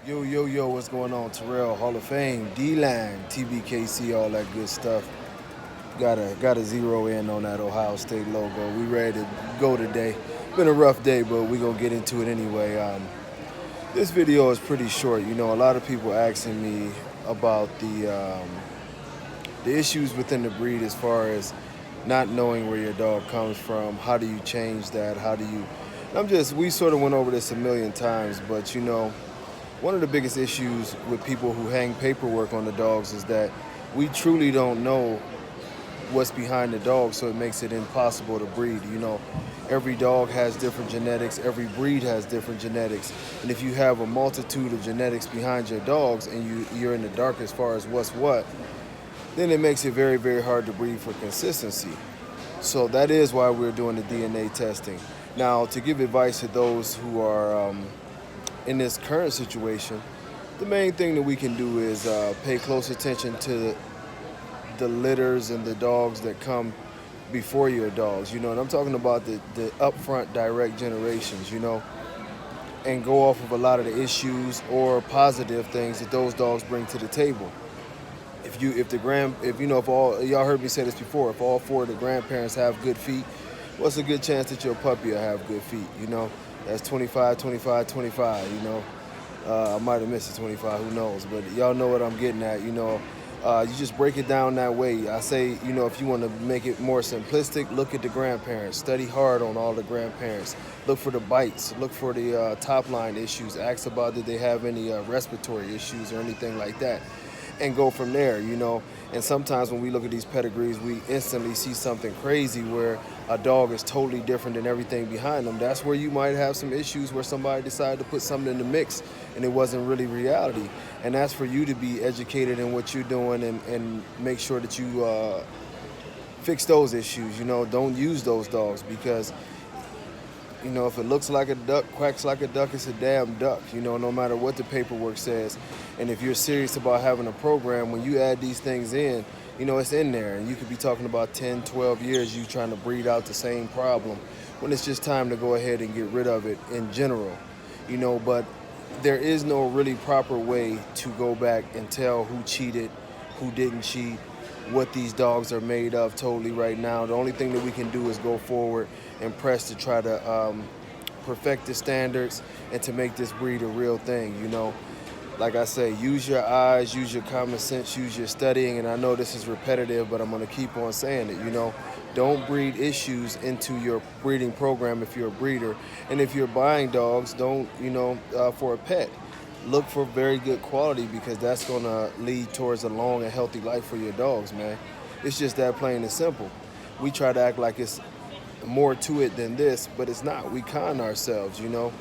Yo, yo, yo, what's going on? Terrell, Hall of Fame, D-Line, TBKC, all that good stuff. Gotta zero in on that Ohio State logo. We ready to go today. Been a rough day, but we gonna get into it anyway. This video is pretty short. You know, a lot of people asking me about the issues within the breed as far as not knowing where your dog comes from. How do you change that? How do you? We sort of went over this a million times, but you know, one of the biggest issues with people who hang paperwork on the dogs is that we truly don't know what's behind the dog, so it makes it impossible to breed. You know, every dog has different genetics, every breed has different genetics, and if you have a multitude of genetics behind your dogs and you're in the dark as far as what's what, then it makes it very, very hard to breed for consistency. So that is why we're doing the DNA testing. Now, to give advice to those who are in this current situation, the main thing that we can do is pay close attention to the litters and the dogs that come before your dogs. You know, and I'm talking about the upfront direct generations, you know, and go off of a lot of the issues or positive things that those dogs bring to the table. If all y'all heard me say this before, if all four of the grandparents have good feet, what's a good chance that your puppy will have good feet? You know, that's 25, 25, 25. You know, I might have missed the 25, who knows? But y'all know what I'm getting at. You know, you just break it down that way. I say, you know, if you want to make it more simplistic, look at the grandparents. Study hard on all the grandparents. Look for the bites. Look for the top line issues. Ask about did they have any respiratory issues or anything like that, and go from there, you know. And sometimes when we look at these pedigrees, we instantly see something crazy where a dog is totally different than everything behind them. That's where you might have some issues where somebody decided to put something in the mix and it wasn't really reality. And that's for you to be educated in what you're doing and make sure that you fix those issues. You know, don't use those dogs because, you know, if it looks like a duck, quacks like a duck, it's a damn duck, you know, no matter what the paperwork says. And if you're serious about having a program, when you add these things in, you know, it's in there. And you could be talking about 10, 12 years, you trying to breed out the same problem when it's just time to go ahead and get rid of it in general, you know. But there is no really proper way to go back and tell who cheated, who didn't cheat, what these dogs are made of totally right now. The only thing that we can do is go forward and press to try to perfect the standards and to make this breed a real thing, you know. Like I say, use your eyes, use your common sense, use your studying, and I know this is repetitive, but I'm gonna keep on saying it, you know. Don't breed issues into your breeding program if you're a breeder. And if you're buying dogs, don't, you know, for a pet, look for very good quality because that's gonna lead towards a long and healthy life for your dogs, man. It's just that plain and simple. We try to act like it's more to it than this, but it's not. We con ourselves, you know.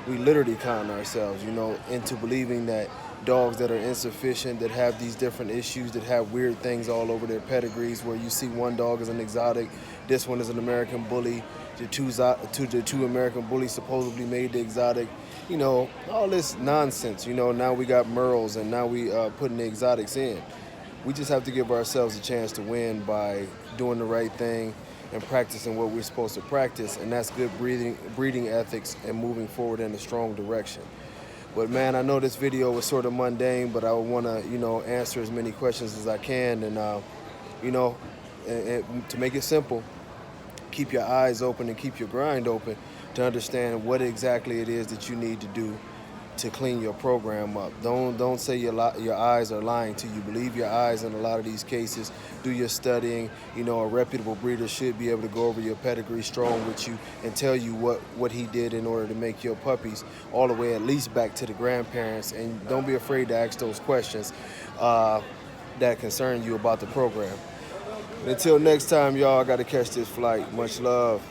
We literally con ourselves, you know, into believing that dogs that are insufficient, that have these different issues, that have weird things all over their pedigrees, where you see one dog is an exotic, this one is an American bully, the two American bullies supposedly made the exotic, you know, all this nonsense. You know, now we got Merles and now we putting the exotics in. We just have to give ourselves a chance to win by doing the right thing and practicing what we're supposed to practice, and that's good breeding ethics and moving forward in a strong direction. But man, I know this video was sort of mundane, but I want to, you know, answer as many questions as I can, and you know, and to make it simple, keep your eyes open and keep your grind open to understand what exactly it is that you need to do to clean your program up. Don't say your eyes are lying to you. Believe your eyes in a lot of these cases. Do your studying. You know, a reputable breeder should be able to go over your pedigree strong with you and tell you what he did in order to make your puppies all the way at least back to the grandparents. And don't be afraid to ask those questions that concern you about the program. And until next time, y'all, I got to catch this flight. Much love.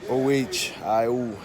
Oich. Aiu.